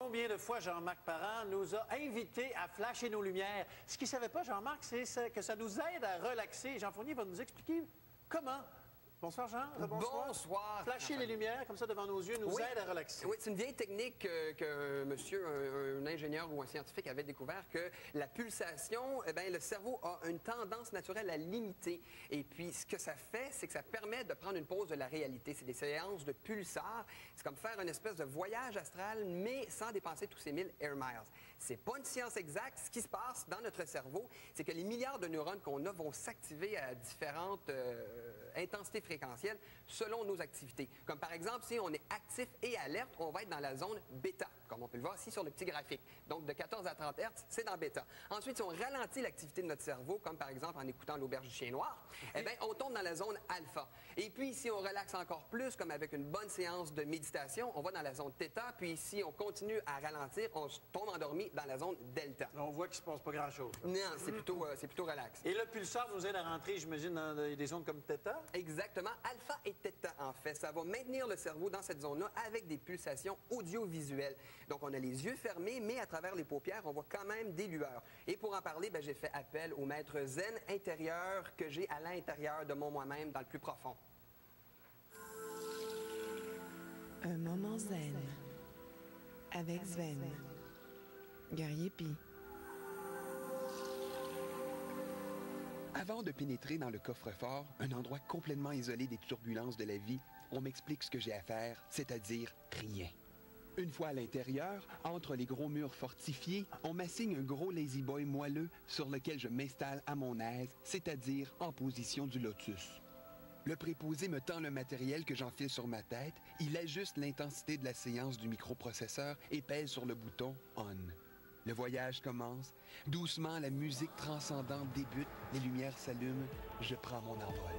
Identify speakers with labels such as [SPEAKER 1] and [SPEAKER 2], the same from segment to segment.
[SPEAKER 1] Combien de fois Jean-Marc Parent nous a invités à flasher nos lumières? Ce qu'il ne savait pas, Jean-Marc, c'est que ça nous aide à relaxer. Jean Fournier va nous expliquer comment. Bonsoir, Jean.
[SPEAKER 2] Bonsoir. Bonsoir.
[SPEAKER 1] Flasher les lumières comme ça devant nos yeux nous aide à relaxer.
[SPEAKER 2] Oui, c'est une vieille technique que monsieur, un ingénieur ou un scientifique avait découvert que la pulsation, eh bien, le cerveau a une tendance naturelle à l'imiter. Et puis, ce que ça fait, c'est que ça permet de prendre une pause de la réalité. C'est des séances de pulsars. C'est comme faire une espèce de voyage astral, mais sans dépenser tous ces 1000 air miles. C'est pas une science exacte. Ce qui se passe dans notre cerveau, c'est que les milliards de neurones qu'on a vont s'activer à différentes intensités fréquentielles selon nos activités. Comme par exemple, si on est actif et alerte, on va être dans la zone bêta, comme on peut le voir ici sur le petit graphique. Donc, de 14 à 30 Hz, c'est dans bêta. Ensuite, si on ralentit l'activité de notre cerveau, comme par exemple en écoutant l'auberge du chien noir, eh bien, on tombe dans la zone alpha. Et puis, si on relaxe encore plus, comme avec une bonne séance de méditation, on va dans la zone θ. Puis, si on continue à ralentir, on tombe endormi dans la zone delta.
[SPEAKER 1] On voit qu'il ne se passe pas grand-chose.
[SPEAKER 2] Non, c'est plutôt relax.
[SPEAKER 1] Et le pulsar nous aide à rentrer, j'imagine, dans des zones comme θ?
[SPEAKER 2] Exactement. Alpha et θ, en fait. Ça va maintenir le cerveau dans cette zone-là avec des pulsations audiovisuelles. Donc, on a les yeux fermés, mais à travers les paupières, on voit quand même des lueurs. Et pour en parler, j'ai fait appel au maître zen intérieur que j'ai à l'intérieur de moi-même, dans le plus profond.
[SPEAKER 3] Un moment zen avec Sven. Guerrier Pi.
[SPEAKER 4] Avant de pénétrer dans le coffre-fort, un endroit complètement isolé des turbulences de la vie, on m'explique ce que j'ai à faire, c'est-à-dire rien. Une fois à l'intérieur, entre les gros murs fortifiés, on m'assigne un gros lazy boy moelleux sur lequel je m'installe à mon aise, c'est-à-dire en position du lotus. Le préposé me tend le matériel que j'enfile sur ma tête, il ajuste l'intensité de la séance du microprocesseur et pèse sur le bouton « On ». Le voyage commence. Doucement, la musique transcendante débute. Les lumières s'allument. Je prends mon envol.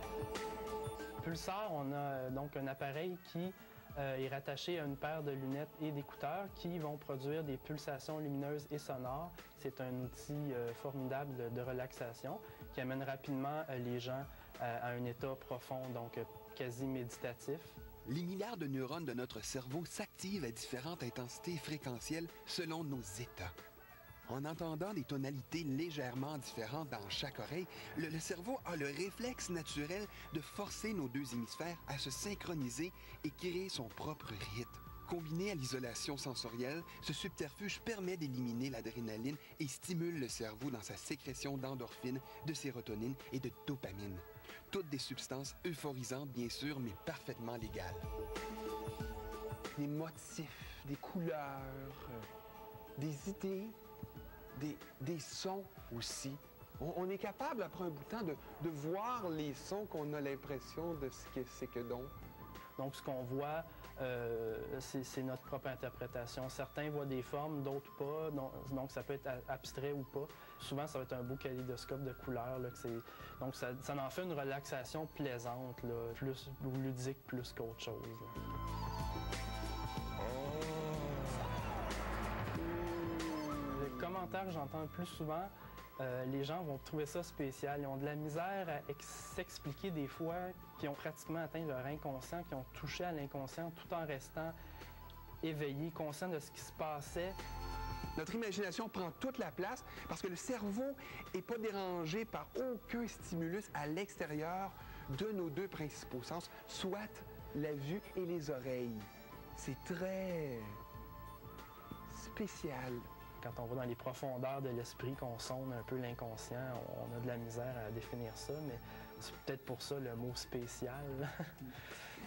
[SPEAKER 5] Pulsar, on a donc un appareil qui est rattaché à une paire de lunettes et d'écouteurs qui vont produire des pulsations lumineuses et sonores. C'est un outil formidable de relaxation qui amène rapidement les gens à un état profond, donc quasi méditatif.
[SPEAKER 4] Les milliards de neurones de notre cerveau s'activent à différentes intensités fréquentielles selon nos états. En entendant des tonalités légèrement différentes dans chaque oreille, le cerveau a le réflexe naturel de forcer nos deux hémisphères à se synchroniser et créer son propre rythme. Combiné à l'isolation sensorielle, ce subterfuge permet d'éliminer l'adrénaline et stimule le cerveau dans sa sécrétion d'endorphines, de sérotonine et de dopamine. Toutes des substances euphorisantes, bien sûr, mais parfaitement légales. Des motifs, des couleurs, des idées, des sons aussi. On est capable, après un bout de temps, de voir les sons qu'on a l'impression de ce que c'est que donc.
[SPEAKER 5] Donc, ce qu'on voit, c'est notre propre interprétation. Certains voient des formes, d'autres pas. Donc, ça peut être abstrait ou pas. Souvent, ça va être un beau kaléidoscope de couleurs. Là, donc, ça en fait une relaxation plaisante, là, plus ludique plus qu'autre chose. Là. Le commentaire que j'entends le plus souvent, les gens vont trouver ça spécial. Ils ont de la misère à s'expliquer des fois qu'ils ont pratiquement atteint leur inconscient, qu'ils ont touché à l'inconscient tout en restant éveillés, conscients de ce qui se passait.
[SPEAKER 4] Notre imagination prend toute la place parce que le cerveau n'est pas dérangé par aucun stimulus à l'extérieur de nos deux principaux sens, soit la vue et les oreilles. C'est très spécial.
[SPEAKER 5] Quand on va dans les profondeurs de l'esprit, qu'on sonde un peu l'inconscient, on a de la misère à définir ça, mais c'est peut-être pour ça le mot spécial.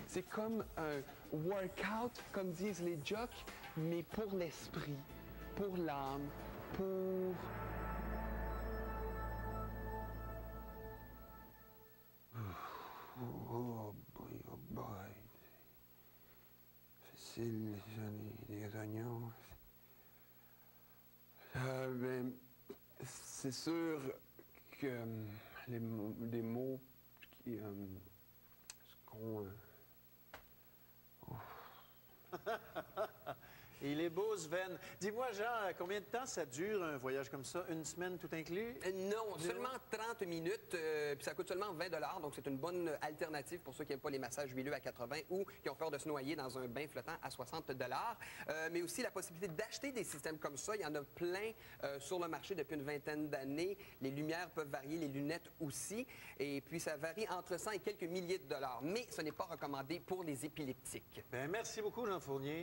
[SPEAKER 4] C'est comme un workout, comme disent les jocks, mais pour l'esprit, pour l'âme, pour... Oh boy, oh boy. Facile, les oignons. Ben, c'est sûr que les mots qui... ce qu'on...
[SPEAKER 1] Il est beau, Sven. Dis-moi, Jean, combien de temps ça dure, un voyage comme ça? Une semaine tout inclus?
[SPEAKER 2] Non, seulement 30 minutes, puis ça coûte seulement 20 $, donc c'est une bonne alternative pour ceux qui n'aiment pas les massages huileux à 80 ou qui ont peur de se noyer dans un bain flottant à 60 $. Mais aussi la possibilité d'acheter des systèmes comme ça. Il y en a plein sur le marché depuis une vingtaine d'années. Les lumières peuvent varier, les lunettes aussi. Et puis, ça varie entre 100 et quelques milliers de dollars. Mais ce n'est pas recommandé pour les épileptiques.
[SPEAKER 1] Bien, merci beaucoup, Jean Fournier.